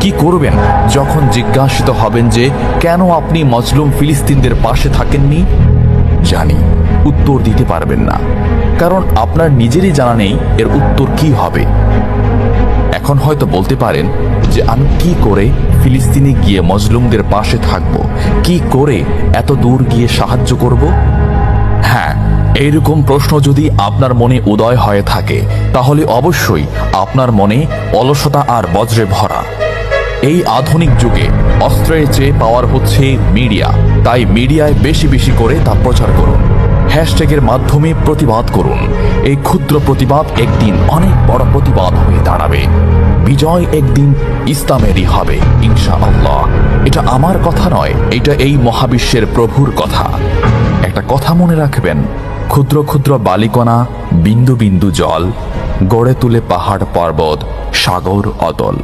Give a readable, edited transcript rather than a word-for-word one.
কি করবেন যখন জিজ্ঞাসিত হবেন যে কেন আপনি মজলুম ফিলিস্তিনদের পাশে থাকেননি? জানি উত্তর দিতে পারবেন না, কারণ আপনার নিজেরই জানা নেই এর উত্তর কি হবে। এখন হয়তো বলতে পারেন যে আমি কি করে ফিলিস্তিনে গিয়ে মজলুমদের পাশে থাকব, কি করে এত দূর গিয়ে সাহায্য করব? হ্যাঁ, এইরকম প্রশ্ন যদি আপনার মনে উদয় হয়ে থাকে, তাহলে অবশ্যই আপনার মনে অলসতা আর বজ্রে ভরা। এই আধুনিক যুগে অস্ত্রের চেয়ে পাওয়ার হচ্ছে মিডিয়া, তাই মিডিয়ায় বেশি বেশি করে তা প্রচার করুন। হ্যাশট্যাগের মাধ্যমে প্রতিবাদ করুন। এই ক্ষুদ্র প্রতিবাদ একদিন অনেক বড় প্রতিবাদ হয়ে দাঁড়াবে। বিজয় একদিন ইসলামেরই হবে ইনশাআল্লাহ। এটা আমার কথা নয়, এটা এই মহাবিশ্বের প্রভুর কথা। একটা কথা মনে রাখবেন, ক্ষুদ্র ক্ষুদ্র বালিকণা, বিন্দু বিন্দু জল গড়ে তুলে পাহাড় পর্বত, সাগর অতল।